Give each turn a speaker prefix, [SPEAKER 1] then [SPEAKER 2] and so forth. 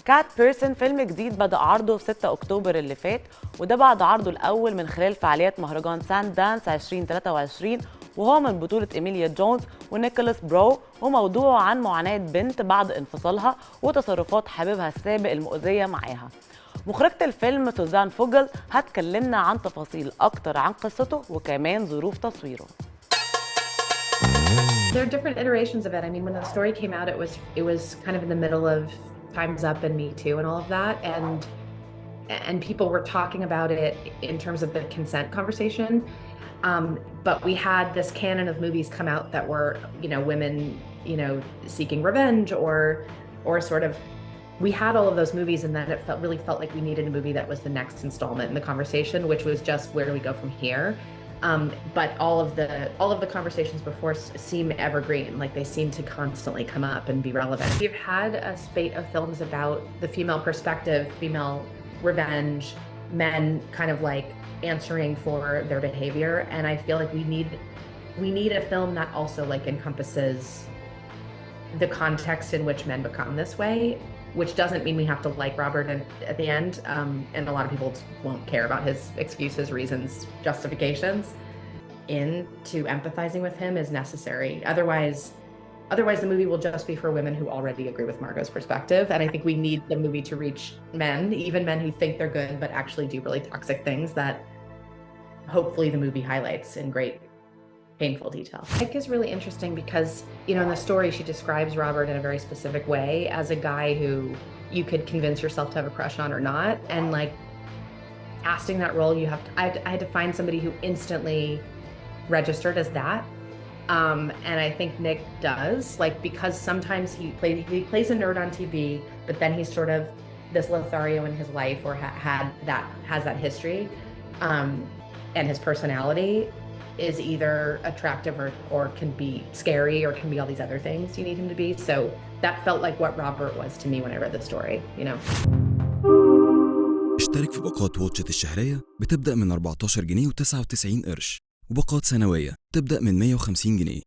[SPEAKER 1] كات بيرسون فيلم جديد بدأ عرضه في 6 أكتوبر اللي فات، وده بعد عرضه الأول من خلال فعاليات مهرجان سان دانس 2023، وهو من بطولة إيميليا جونز ونيكولاس برو، وموضوعه عن معاناة بنت بعد انفصالها وتصرفات حبيبها السابق المؤذية معاها. مخرجة الفيلم سوزانا فوجل هتكلمنا عن تفاصيل أكتر عن قصته وكمان ظروف تصويره.
[SPEAKER 2] There are different iterations of it. I mean, when the story came out, it was kind of in the middle of Time's Up and Me Too and all of that, and people were talking about it in terms of the consent conversation. But we had this canon of movies come out that were, women, seeking revenge or sort of. We had all of those movies, and then it really felt like we needed a movie that was the next installment in the conversation, which was just where do we go from here. But all of the conversations before seem evergreen, like they seem to constantly come up and be relevant. We've had a spate of films about the female perspective, female revenge, men kind of like answering for their behavior, and I feel like we need a film that also like encompasses the context in which men become this way, which doesn't mean we have to like Robert at the end, and a lot of people won't care about his excuses, reasons, justifications. Into empathizing with him is necessary. Otherwise the movie will just be for women who already agree with Margot's perspective, and I think we need the movie to reach men, even men who think they're good but actually do really toxic things that hopefully the movie highlights in great painful detail. I think is really interesting because, in the story she describes Robert in a very specific way as a guy who you could convince yourself to have a crush on or not, and like casting that role, I had to find somebody who instantly registered as that. And I think Nick does, like, because sometimes he plays a nerd on TV, but then he's sort of this Lothario in his life, or has that history, and his personality is either attractive or can be scary or can be all these other things you need him to be. So that felt like what Robert was to me when I read the story,
[SPEAKER 3] اشترك في باقات واتشت الشهرية بتبدأ من 14 جنيه و99 قرش، وباقات سنوية تبدأ من 150 جنيه.